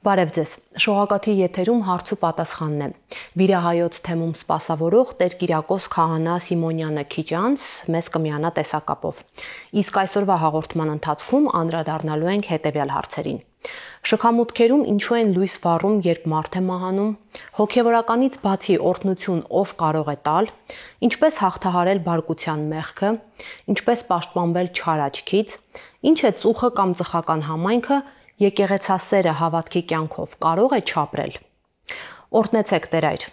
Բարև ձեզ, շողակաթի եթերում հարց ու պատասխանն է։ Վիրահայոց թեմում սպասավորող Տեր Կիրակոս Քահանա Սիմոնյանը քիչ անց մեզ կմիանա տեսակապով։ Իսկ այսօրվա հաղորդման ընթացքում անդրադառնալու ենք հետևյալ հարցերին։ Շքամուտքերում ինչու են լույս վառում, երբ մարդ է մահանում, հոգևորականից բացի օրհնություն ով կարող է տալ, ինչպես հաղթահարել բարկության մեղքը, ինչպես պաշտպանվել չար աչքից, ինչ է ծուխը կամ ծխական համայնքը, եկեղեցասերը հավատքի կյանքով կարող է չապրել։ Օրհնեցեք Տեր այր։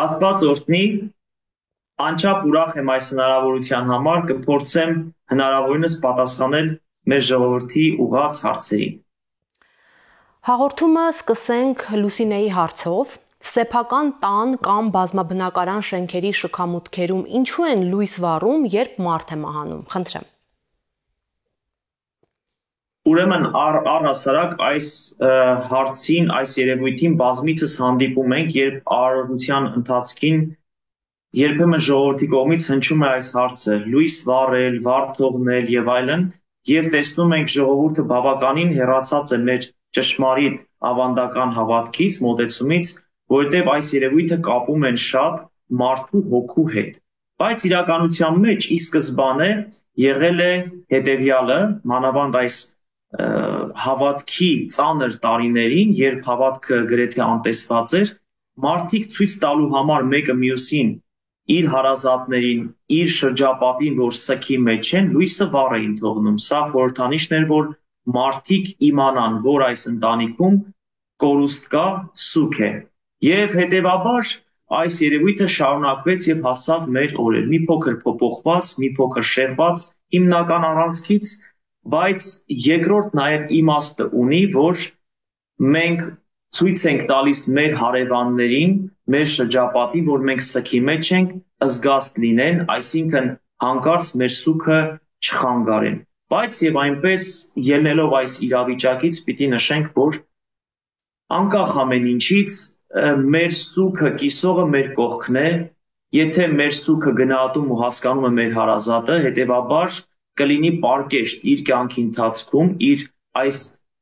Աստված օրհնի, անչափ ուրախ եմ այս հնարավորության համար, կփորձեմ հնարավորինս պատասխանել մեր ժողովրդի ուղղած հարցերին։ Հաղորդումը սկսենք Լուսինեի հարցով։ Սեփական տան կամ բազմաբնակարան շենքերի շքամուտքերում ինչու են լույս վառում, երբ մարդ է մահանում։ Խնդրեմ։ Ուրեմն առհասարակ այս հարցին, այս երևույթին բազմիցս հանդիպում ենք, երբ արարողության ընթացքին երբեմն ժողովրդի կողմից հնչում է այս հարցը՝ լույս վառել, վառ թողնել եւ այլն, եւ տեսնում ենք ժողովուրդը բավականին հեռացած է մեր ճշմարիտ ավանդական հավատքից, մոտեցումից, որովհետեւ այս երևույթը կապում են շատ մարդու հոգու հետ։ Բայց իրականության մեջ ի սկզբանե եղել է հետեւյալը, մանավանդ այս հավատքի ծանր տարիներին, երբ հավատքը գրեթե անտեսված էր, մարդիկ ցույց տալու համար մեկը մյուսին, իր հարազատներին, իր շրջապատին, որ սքի մեջ են, լույսը վառ էին թողնում։ Սա խորհրդանիշն էր, որ մարդիկ իմանան, որ այս ընտանիքում կորուստ կա, սուգ է։ Եվ հետևաբար այս երևույթը շարունակվեց եւ հասավ մեր օրեր։ Մի փոքր փոփոխված, մի փոքր շեղված հիմնական առանցքից, բայց երկրորդ նաև իմաստը ունի, որ մենք ցույց ենք տալիս մեր հարևաններին, մեր շրջապատին, որ մենք սքի մեջ ենք, զգաստ լինեն, այսինքն հանկարծ մեր սուգը չխանգարեն։ Բայց եւ այնպես ելնելով այս իրավիճակից պիտի նշենք, որ անկախ ամեն ինչից մեր սուգը կիսողը մեր կողքն է, եթե մեր սուգը գնահատում ու հասկանում է մեր հարազատը, հետեւաբար կլինի պարկեշտ իր կյանքի ընթացքում, իր այս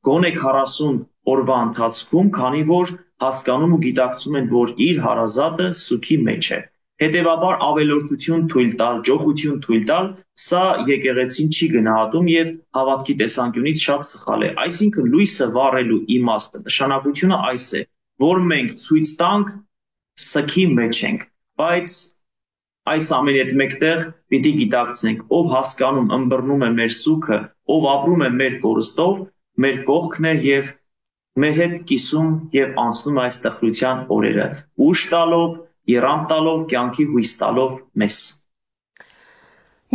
գոնե 40 օրվա ընթացքում, քանի որ հասկանում ու գիտակցում են, որ իր հարազատը սուգի մեջ է։ Հետևաբար ավելորդություն թույլ տալ, ջոխություն թույլ տալ, սա եկեղեցին չի գնահատում եւ հավատքի տեսանկյունից շատ սխալ է։ Այսինքն լույսը վառելու իմաստը, նշանակությունը այս է, որ մենք ցույց տանք սքի մեջ ենք, բայց այս ամենի հետ մեկտեղ պիտի գիտակցենք, ով հասկանում, ըմբռնում է մեր սուգը, ով ապրում է մեր կորստով, մեր կողքն է եւ մեր հետ կիսում եւ անցնում այս տխրության օրերը, ուշ տալով, եռանդ տալով, կյանքի հույս տալով մեզ։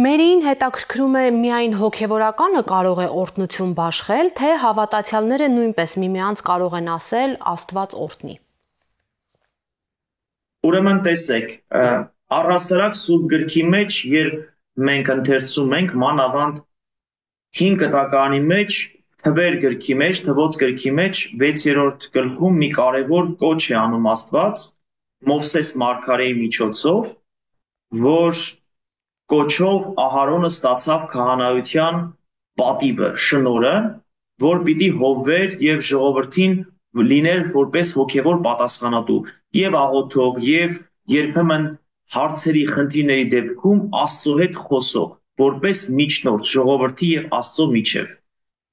Մերին հետաքրքրում է միայն հոգևորականը կարող է օրհնություն բաշխել, թե հավատացյալները նույնպես միմյանց կարող են ասել Աստված օրհնի։ Ուրեմն տեսեք, առհասարակ Սուրբ գրքի մեջ, երբ մենք ընթերցում ենք, մանավանդ 5 կտակարանի մեջ, թվեր գրքի մեջ, թվոց գրքի մեջ 6-րդ գլխում մի կարևոր կոչ է անում Աստված Մովսես մարգարեի միջոցով, որ կոչով Ահարոնը ստացավ քահանայության պատիվը, շնորհը, որ պիտի հովվեր եւ ժողովրդին լիներ որպես հոգևոր պատասխանատու եւ աղոթող եւ երբեմն հարցերի խնդիրների դեպքում Աստծո հետ խոսող, որպես միջնորդ ժողովրդի եւ Աստծո միջև։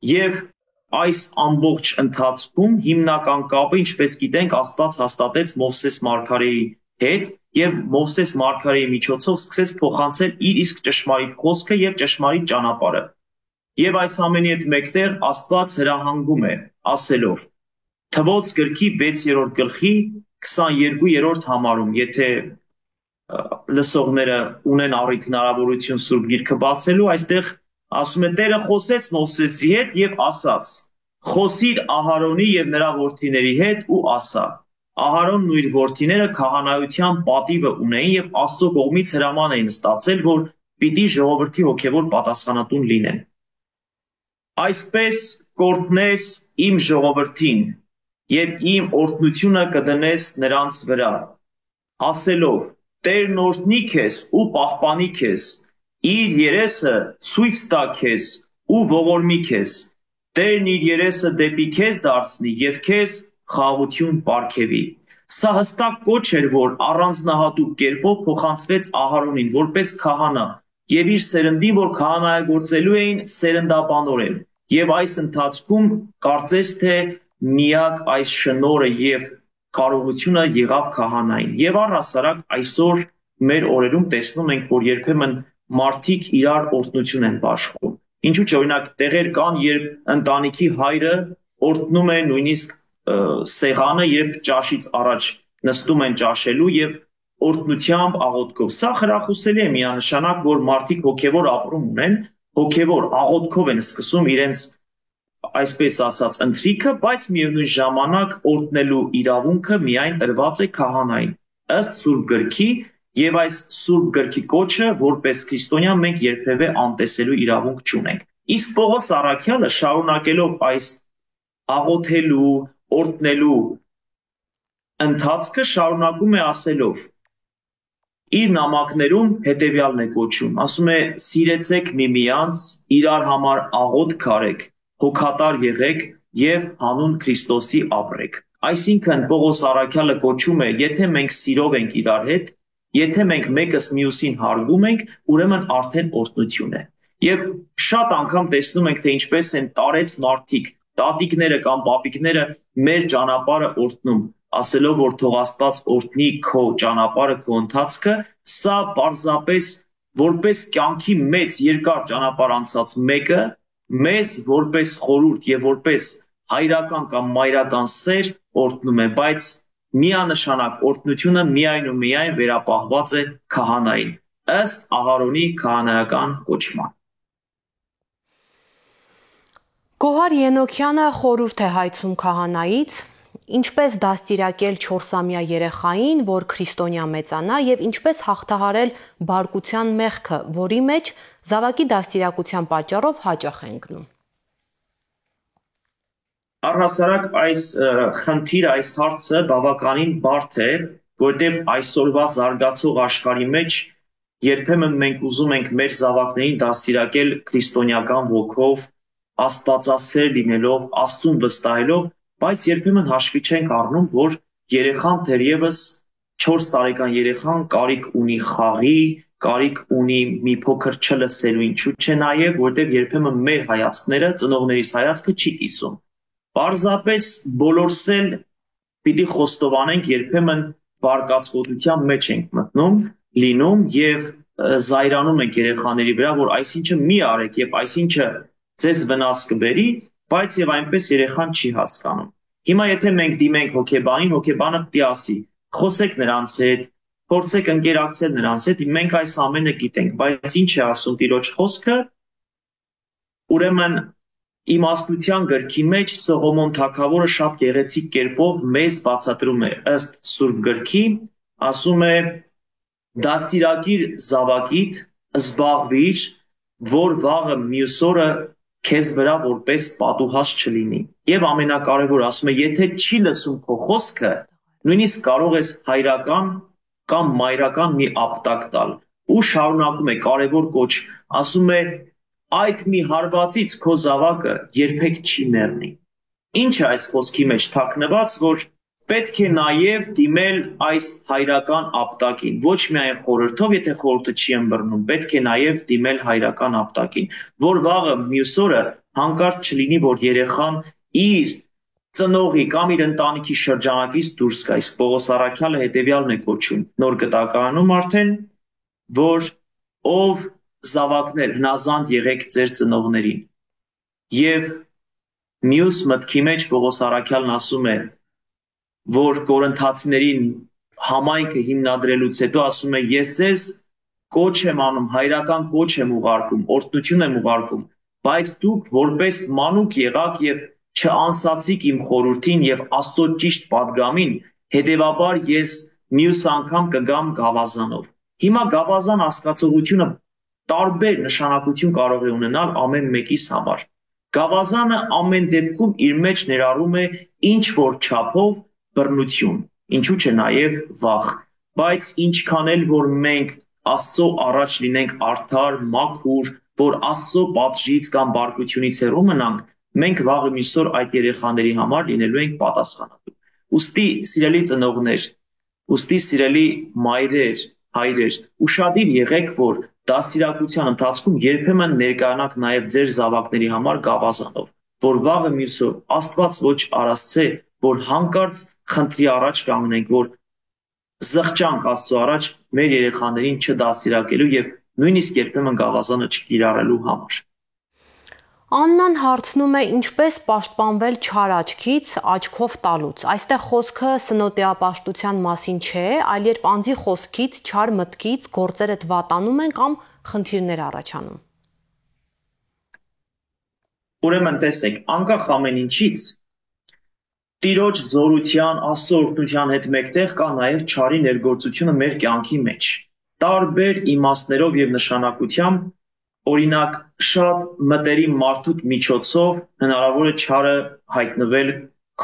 Եվ այս ամբողջ ընթացքում հիմնական կապը, ինչպես գիտենք, Աստված հաստատեց Մովսես մարգարեի հետ եւ Մովսես մարգարեի միջոցով սկսեց փոխանցել իր իսկ ճշմարիտ խոսքը եւ ճշմարիտ ճանապարհը։ Եվ այս ամենի հետ մեկտեղ Աստված հրահանգում է ասելով Թվոց գրքի 6-րդ գլխի 22-րդ համարում, եթե լսողները ունեն առիթ հնարավորություն Սուրբ Գիրքը բացելու, այստեղ ասում է Տերը խոսեց Մովսեսի հետ եւ ասաց. Խոսիր Ահարոնի եւ նրա որդիների հետ ու ասա. Ահարոնն ու իր որդիները քահանայության պատիվը ունեին եւ Աստծո կողմից հրաման էին ստացել, որ պիտի ժողովրդի հոգևոր պատասխանատուն լինեն։ Այսպես կօրհնես իմ ժողովրդին եւ իմ օրհնությունը կդնես նրանց վրա, ասելով. Տերն օրհնի քեզ ու պահպանի քեզ, իր երեսը ցույց տա քեզ ու ողորմի քեզ, Տերն իր երեսը դեպի քեզ դարձնի եւ քեզ խաղաղություն պարգևի։ Սա հստակ կոչ էր, որ առանձնահատուկ կերպով փոխանցվեց Ահարոնին որպես քահանա եւ իր սերնդին, որ քահանայագործելու էին սերնդաբանորեն։ Եվ այս ընթացքում կարծես թե միակ այս շնորհը եւ կարողությունը եղավ քահանային։ Եվ առհասարակ այսօր մեր օրերում տեսնում ենք, որ երբեմն մարդիկ իրար օրհնություն են բաշխում։ Ինչու՞ չէ, օրինակ տեղեր կան, երբ ընտանիքի հայրը օրհնում է նույնիսկ սեղանը, երբ ճաշից առաջ նստում են ճաշելու եւ օրհնությամբ աղոթքով։ Սա խրախուսելի է միանշանակ, որ մարդիկ հոգեվոր ապրում ունեն, հոգեվոր աղոթքով են սկսում իրենց այսպես ասած ընթրիքը, բայց միևնույն ժամանակ օրհնելու իրավունքը միայն տրված է քահանային ըստ Սուրբ գրքի, եւ այս Սուրբ գրքի կոչը որպես քրիստոնյա մենք երբևէ անտեսելու իրավունք չունենք։ Իսկ Պողոս առաքյալը շարունակելով այս աղոթելու, օրհնելու ընթացքը շարունակում է ասելով իր նամակներում հետևյալն է կոչում, ասում է սիրեցեք միմյանց, իրար համար աղոթք արեք, հոգատար եղեք եւ հանուն Քրիստոսի ապրեք։ Այսինքն Պողոս առաքյալը կոչում է, եթե մենք սիրով ենք իրար հետ, եթե մենք մեկս մյուսին հարգում ենք, ուրեմն արդեն օրհնություն է։ Եվ շատ անգամ տեսնում ենք, թե ինչպես են տարեց մարդիկ, տատիկները կամ պապիկները մեր ճանապարհը օրհնում, ասելով, որ թող Աստված օրհնի քո ճանապարհը, քո ընթացքը, սա պարզապես որպես կյանքի մեծ երկար ճանապարհ անցած մեկը մեզ որպես խորհուրդ եւ որպես հայրական կամ մայրական սեր օրհնում է, բայց միանշանակ օրհնությունը միայն ու միայն վերապահված է քահանային, ըստ Ահարոնի քահանայական կոչման։ Գոհար Ենոքյանը խորհուրդ է հայցում քահանայից, ինչպես դաստիարակել 4-ամյա երեխային, որ քրիստոնյա մեծանա, եւ ինչպես հաղթահարել բարկության մեղքը, որի մեջ զավակի դաստիարակության պատճառով հաճախ է ընկնում։ Առհասարակ այս խնդիրը, այս հարցը բավականին բարդ է, որտեղ այսօրվա զարգացող աշխարհի մեջ երբեմն մենք ուզում ենք մեր զավակներին դաստիարակել քրիստոնեական ոգով, աստվածասեր լինելով, Աստծուն վստահելով, բայց երբեմն հաշվի չենք առնում, որ երեխան դեռևս 4 տարեկան երեխան կարիք ունի խաղի, կարիք ունի մի փոքր չլսելու, ինչու՞ չէ նաև, որտեղ երբեմն մեր հայացքները, ծնողներիս հայացքը չի կիսում։ Պարզապես բոլորս էլ պիտի խոստովանենք, երբեմն բարկացկոտության մեջ ենք մտնում, լինում եւ զայրանում ենք երեխաների վրա, որ այսինչը մի արեք եւ այսինչը ձեզ վնաս կբերի, բայց եւ այնպես երեխան չի հասկանում։ Հիմա եթե մենք դիմենք հոգեբանին, հոգեբանը պիտի ասի. խոսեք նրանց հետ, փորձեք ընկերակցել նրանց հետ, մենք այս ամենը գիտենք, բայց ինչ է ասում Տիրոջ խոսքը, ուրեմն իմաստության գրքի մեջ Սողոմոն թագավորը շատ գեղեցիկ կերպով մեզ բացատրում է ըստ Սուրբ գրքի, ասում է դաստիարակիր զավակիդ, զբաղվիր, որ վաղը մյուս օրը քեզ վրա որպես պատուհաս չլինի։ Եվ ամենակարևորը ասում է, եթե չի լսում քո խոսքը, նույնիսկ կարող ես հայրական կամ մայրական մի ապտակ տալ։ Ու շարունակում է կարևոր կոչ, ասում է այդ մի հարվածից քո զավակը երբեք չի մեռնի։ Ինչ է այս խոսքի մեջ թաքնված, որ պետք է նաև դիմել այս հայրական ապտակին, ոչ միայն խորհրդով, եթե խորհուրդը չի ըմբռնում, պետք է նաև դիմել հայրական ապտակին, որ վաղը մյուս օրը հանկարծ չլինի, որ երեխան իր ծնողի կամ իր ընտանիքի շրջանակից դուրս գա։ Իսկ Պողոս առաքյալը հետևյալն է կոչում նոր գտակարանում արդեն, որ ով զավակներ հնազանդ եղեք ձեր ծնողներին։ Եվ մյուս մտքի մեջ Պողոս առաքյալն ասում է, որ Կորինթացիներին համայնքը հիմնադրելուց հետո ասում է ես ձեզ կոչ եմ անում, հայրական կոչ եմ ուղարկում, օրհնություն եմ ուղարկում, բայց դուք որպես մանուկ եղաք եւ չանսացիք իմ խորհրդին եւ Աստծո ճիշտ պատգամին, հետեւաբար ես մյուս անգամ կգամ գավազանով։ Հիմա գավազան հասկացողությունը տարբեր նշանակություն կարող է ունենալ ամեն մեկիս համար։ Գավազանը ամեն դեպքում իր մեջ ներառում է ինչ որ չափով բռնություն, ինչու՞ չէ նաև վախ, բայց ինչքան էլ որ մենք Աստծո առաջ լինենք արդար, մաքուր, որ Աստծո պատժից կամ բարկությունից հեռու մնանք, մենք վաղը միսօր այդ երեխաների համար լինելու ենք պատասխանատու։ Ուստի սիրելի ծնողներ, ուստի սիրելի մայրեր, հայրեր, ուշադիր եղեք, որ դաստիարակության ընթացքում երբեմն ներկայանաք նաև ձեր զավակների համար գավազանով, որ վաղը միսօր Աստված ոչ արասցե, որ հանկարծ խնդրի առաջ կանգնենք, որ զղջանք Աստծո առաջ մեր երեխաներին չդաստիարակելու եւ նույնիսկ երբեմն գավազանը չկիրառելու համար։ Աննան հարցնում է, ինչպես պաշտպանվել չար աչքից աչքով տալուց։ Այստեղ խոսքը սնոտիապաշտության մասին չէ, այլ երբ անձի խոսքից, չար մտքից գործերդ վատանում են կամ խնդիրներ առաջանում։ Ուրեմն տեսեք, անկախ ամեն ինչից, Տիրոջ զորության, Աստծո օրհնության հետ մեկտեղ կա նաև չարի ներգործությունը մեր կյանքի մեջ։ Տարբեր իմաստներով եւ նշանակությամբ, օրինակ, շատ մտերիմ մարդուց միջոցով հնարավոր է չարը հայտնվել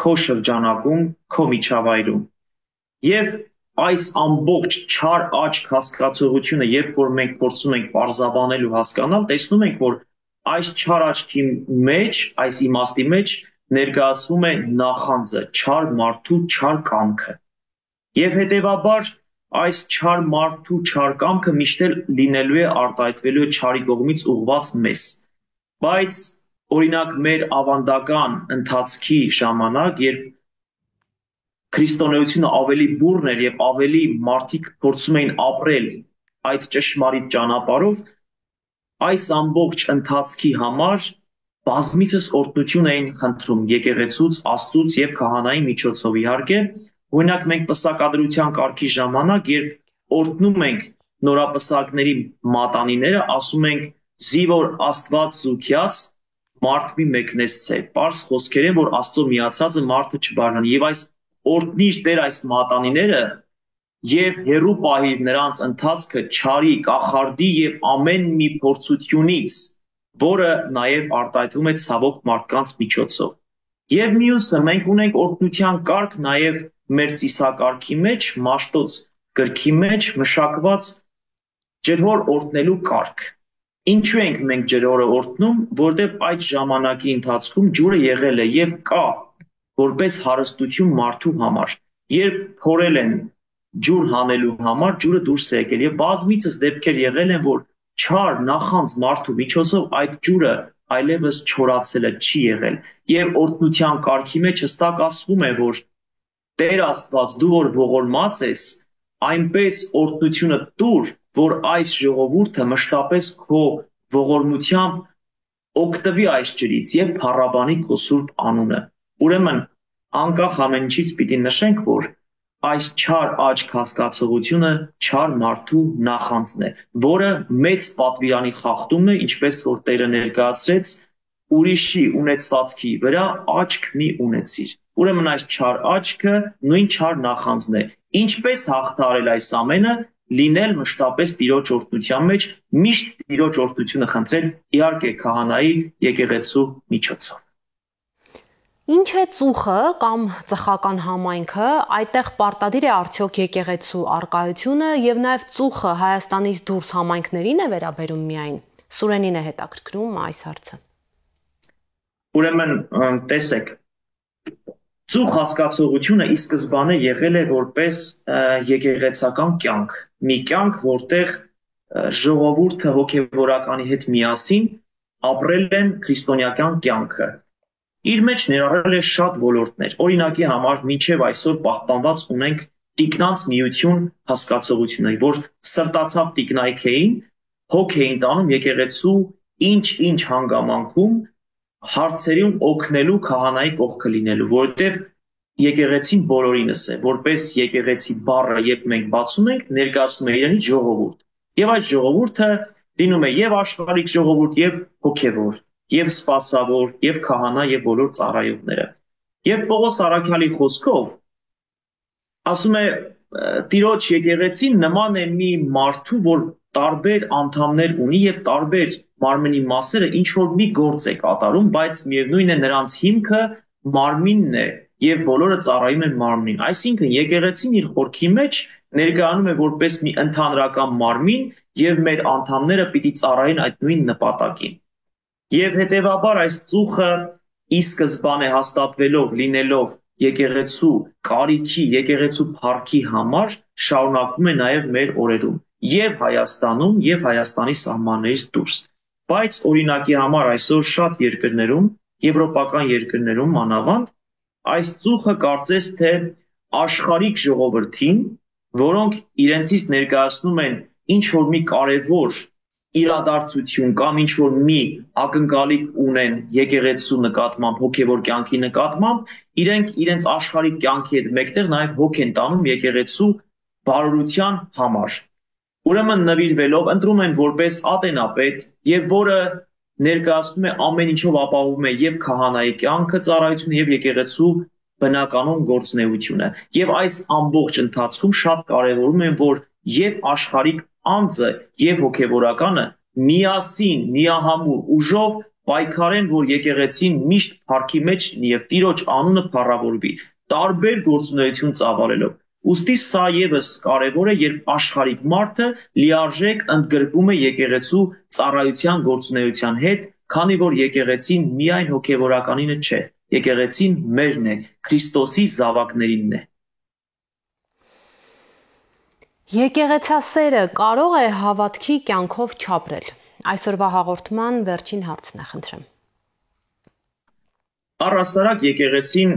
քո շրջանակում, քո միջավայրում։ Եվ այս ամբողջ չար աչք հասկացողությունը, երբ որ մենք փորձում ենք պարզաբանել ու հասկանալ, տեսնում ենք, որ այս չար աչքի մեջ, այս իմաստի մեջ ներկայացվում է նախանձը, չար մարդու չար կամքը։ Եվ հետևաբար այս չար մարդու չար կամքը միշտ էլ լինելու է արտահայտվելու է չարի կողմից ուղղված մեզ։ Բայց օրինակ մեր ավանդական ընթացքի ժամանակ, երբ քրիստոնեությունը ավելի բուռն էր եւ ավելի մարդիկ փորձում էին ապրել այդ ճշմարիտ ճանապարհով, այս ամբողջ ընթացքի համար բազմիցս օրհնություն էին խնդրում եկեղեցուց, Աստծուց եւ քահանայի միջոցով իհարկե։ Օրինակ մենք պսակադրության կարգի ժամանակ, երբ օրհնում ենք նորապսակների մատանիները, ասում ենք զիվոր Աստված զուգյաց մարդ մի մեկնեսցե։ Պարզ խոսքեր են, որ Աստծո միացածը մարդը չբաժանի։ Եվ այս օրհնիչ Տեր այս մատանիները եւ հերու պահիր նրանց ընթացքը չարի, կախարդի եւ ամեն մի փորձությունից, որը նաեւ արտահայտվում է ցավոք մարդկանց միջոցով։ Եվ մյուսը մենք ունենք օրհնության կարգ նաեւ մեր ծիսակարգի մեջ, Մաշտոց գրքի մեջ մշակված ջրհոր օրհնելու կարգ։ Ինչու ենք մենք ջրհորը օրհնում, որտեղ այդ ժամանակի ընթացքում ջուրը եղել է եւ կա որպես հարստություն մարդու համար։ Երբ փորել են ջուր հանելու համար, ջուրը դուրս է եկել եւ բազմիցս դեպքեր եղել են, որ չար նախանձ մարդու միջոցով այդ ջուրը այլևս չորացել է, չի եղել։ Եվ օրհնության կարգի մեջ հստակ ասվում է, որ Տեր Աստված, դու որ ողորմած ես, այնպես օրհնությունը տուր, որ այս ժողովուրդը մշտապես քո ողորմությամբ օգտվի այս ջրից եւ փառաբանի քո սուրբ անունը։ Ուրեմն անկախ ամեն ինչից պիտի նշենք, որ այս չար աչք հասկացողությունը չար մարդու նախանձն է, որը մեծ պատվիրանի խախտումն է, ինչպես որ Տերը ներկայացրեց, ուրիշի ունեցվածքի վրա աչք մի ունեցիր։ Ուրեմն այս չար աչքը նույն չար նախանձն է։ Ինչպես հաղթահարել այս ամենը, լինել մշտապես Տիրոջ օրհնության մեջ, միշտ Տիրոջ օրհնությունը խնդրել, իհարկե քահանայի եկեղեցու միջոցով։ Ինչ է ծուխը կամ ծխական համայնքը, այդտեղ պարտադիր է արդյոք եկեղեցու արկայությունը եւ նաեւ ծուխը Հայաստանից դուրս համայնքներին է վերաբերում միայն։ Սուրենին է հետաքրքրում այս հարցը։ Ուրեմն տեսեք, ծուխ հասկացողությունը ի սկզբանե եղել է որպես եկեղեցական կյանք, մի կյանք, որտեղ ժողովուրդը հոգևորականի հետ միասին ապրել են քրիստոնեական կյանքը։ Իր մեջ ներառել է շատ ոլորտներ։ Օրինակի համար մինչև այսօր պահպանված ունենք տիկնանց միություն հասկացողությունը, որ սրտացավ տիկնայք էին, հոգ էին տանում եկեղեցու ինչ-ինչ հանգամանքում հարցերում օգնելու քահանայի կողքը լինելու, որովհետև եկեղեցին բոլորինս է, որպես եկեղեցի բառը, երբ մենք բացում ենք, ներկայացնում է իրենից ժողովուրդ։ Եվ այդ ժողովուրդը լինում է եւ աշխարհիկ ժողովուրդ, եւ հոգեվոր, եւ սպասավոր, եւ քահանա, եւ բոլոր ծառայողները։ Եվ Պողոս առաքյալի խոսքով ասում է Տիրոջ եկեղեցին նման է մի մարդու, որ տարբեր անդամներ ունի եւ տարբեր մարմնի մասերը ինչ որ մի գործ է կատարում, բայց միևնույն է նրանց հիմքը մարմինն է եւ բոլորը ծառայում են մարմնին։ Այսինքն եկեղեցին իր խորքի մեջ ներկայանում է որպես մի ընդհանրական մարմին եւ մեր անդամները պիտի ծառայեն այդ նույն նպատակին։ Եվ հետեւաբար այս ծուխը ի սկզբանե հաստատվելով, լինելով եկեղեցու կարիքի, եկեղեցու փառքի համար շարունակվում է նաև մեր օրերում եւ Հայաստանում եւ Հայաստանի սահմաններից դուրս։ Բայց օրինակի համար այսօր շատ երկրներում, եվրոպական երկրներում մանավանդ, այս ծուխը կարծես թե աշխարհիկ ժողովրդին, որոնք իրենցից ներկայացնում են ինչ որ մի կարևոր իրադարձություն կամ ինչ որ մի ակնկալիք ունեն եկեղեցու նկատմամբ, հոգևոր կյանքի նկատմամբ, իրենք իրենց աշխարհիկ կյանքի հետ մեկտեղ նաև հոգ են տանում եկեղեցու բարօրության համար։ Ուրեմն նվիրվելով ընտրում են որպես ատենապետ եւ որը ներկայացնում է ամեն ինչով ապահովում է եւ քահանայի կյանքը, ծառայությունը եւ եկեղեցու բնականon գործունեությունը։ Եվ այս ամբողջ ընթացքում շատ կարևորում են, որ եւ աշխարհիկ անձը եւ հոգեվորականը միասին, միահամուռ ուժով պայքարեն, որ եկեղեցին միշտ փառքի մեջ լինի եւ Տիրոջ անունը փառավորվի, տարբեր գործունեություն ծավալելով։ Ուստի սա եւս կարևոր է, երբ աշխարհիկ մարդը լիարժեք ընդգրկվում է եկեղեցու ծառայության գործունեության հետ, քանի որ եկեղեցին միայն հոգեվորականինը չէ, եկեղեցին մերն է, Քրիստոսի զավակներինն է։ Եկեղեցասերը կարող է հավատքի կյանքով չապրել։ Այսօրվա հաղորդման վերջին հարցն է, խնդրեմ։ Առհասարակ եկեղեցին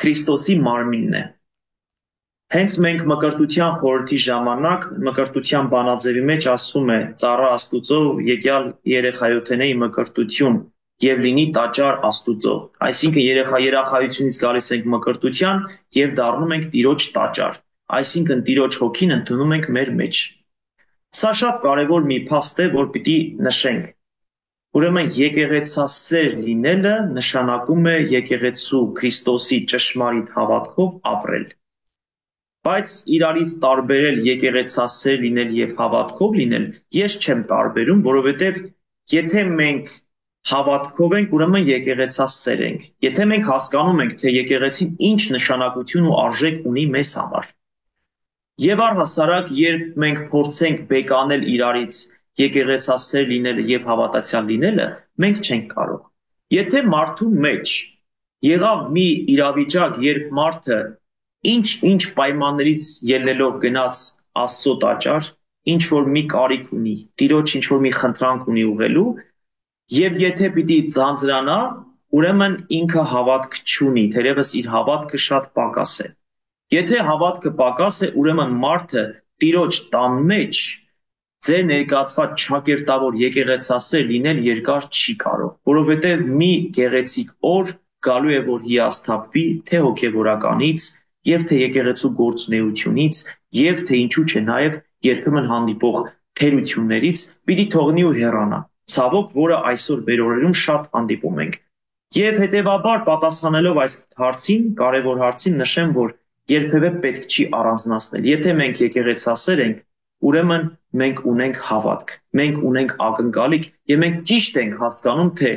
Քրիստոսի մարմինն է։ Հենց մենք մկրտության խորհրդի ժամանակ մկրտության բանաձևի մեջ ասվում է ծառա Աստուծո եկյալ երեխայոթենեի մկրտություն եւ լինի տաճար Աստուծո, այսինքն երախայությունից գալիս ենք մկրտության եւ դառնում ենք Տիրոջ տաճար, այսինքն Տիրոջ հոգին ընդունում ենք մեր մեջ։ Սա շատ կարևոր մի փաստ է, որ պիտի նշենք։ Ուրեմն եկեղեցասեր լինելը նշանակում է եկեղեցու Քրիստոսի ճշմարիտ հավատքով ապրել։ Բայց իրարից տարբերել եկեղեցասեր լինել եւ հավատքով լինել ես չեմ տարբերում, որովհետեւ եթե մենք հավատքով ենք, ուրեմն եկեղեցասեր ենք։ Եթե մենք հասկանում ենք, թե եկեղեցին ինչ նշանակություն ու արժեք ունի մեզ համար։ Եվ առհասարակ, երբ մենք փորձենք բեկանել իրարից եկեղեցասեր լինելը եւ հավատացյալ լինելը, մենք չենք կարող։ Եթե մարդու մեջ եղավ մի իրավիճակ, երբ մարդը ինչ պայմաններից ելնելով գնաց Աստծո տաճար, ինչ որ մի կարիք ունի, Տիրոջ ինչ որ մի խնդրանք ունի ուղղելու, եւ եթե պիտի ձանձրանա, ուրեմն ինքը հավատք չունի, թերևս իր հավատքը շատ պակաս է։ Եթե հավատքը պակաս է, ուրեմն մարդը Տիրոջ տան մեջ ձեր ներկայացված ճակերտավոր եկեղեցասեր լինել երկար չի կարող, որովհետեւ մի գեղեցիկ օր գալու է, որ հիասթափվի թե հոգեվորականից, եւ թե եկեղեցու գործունեությունից, եւ թե ինչու՞ չէ նաեւ երբեմն հանդիպող թերություններից պիտի թողնի ու հեռանա։ Ցավոք, որը այսօր մեր օրերում շատ հանդիպում ենք։ Եվ հետեւաբար պատասխանելով այս հարցին, կարևոր հարցին, նշեմ, որ երբևէ պետք չի առանձնացնել։ Եթե մենք եկեղեցասեր ենք, ուրեմն մենք ունենք հավատք, մենք ունենք ակնկալիք եւ մենք ճիշտ ենք հասկանում, թե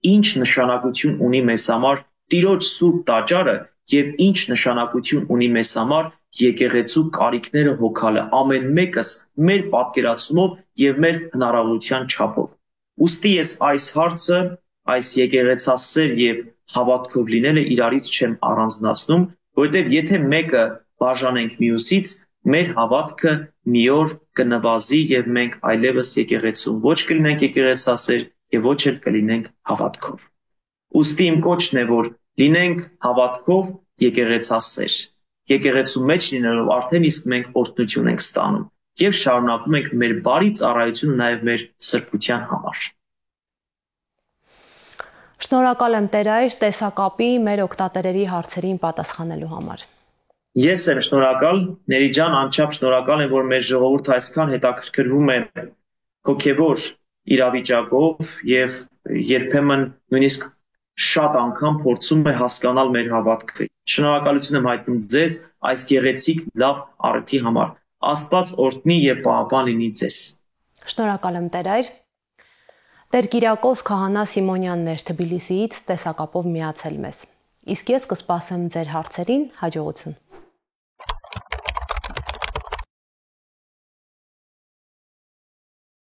ինչ նշանակություն ունի մեզ համար Տիրոջ սուրբ տաճարը եւ ինչ նշանակություն ունի մեզ համար եկեղեցու կարիքները հոգալը, ամեն մեկս մեր պատկերացումով եւ մեր հնարավորության չափով։ Ուստի ես այս հարցը, այս եկեղեցասեր եւ հավատքով լինելը իրարից չեմ առանձնացնում, որովհետեւ եթե մեկը բաժանենք մյուսից, մեր հավատքը մի օր կնվազի եւ մենք այլևս եկեղեցում ոչ կլինենք եկեղեցասեր եւ ոչ էլ կլինենք հավատքով։ Ուստի իմ կոչն է, որ լինենք հավատքով եկեղեցասեր։ Եկեղեցու մեջ լինելով արդեն իսկ մենք օրհնություն ենք ստանում եւ շարունակում ենք մեր բարի ծառայությունը նաեւ մեր սրբության համար։ Շնորհակալ եմ Տեր Այր տեսակապի մեր օգտատերերի հարցերին պատասխանելու համար։ Ես եմ շնորհակալ, Ների ջան, անչափ շնորհակալ եմ, որ մեր ժողովուրդը այսքան հետաքրքրվում է հոգեվոր իրավիճակով եւ երբեմն նույնիսկ շատ անգամ փորձում է հասկանալ մեր հավատքը։ Շնորհակալություն եմ հայտնում ձեզ այս գեղեցիկ լավ առիթի համար։ Աստված օրհնի եւ պահապան լինի ձեզ։ Շնորհակալ եմ Տեր Այր։ Տեր Կիրակոս քահանա Սիմոնյանն էր Թբիլիսիից տեսակապով միացել մեզ։ Իսկ ես կսպասեմ ձեր հարցերին, հաջողություն։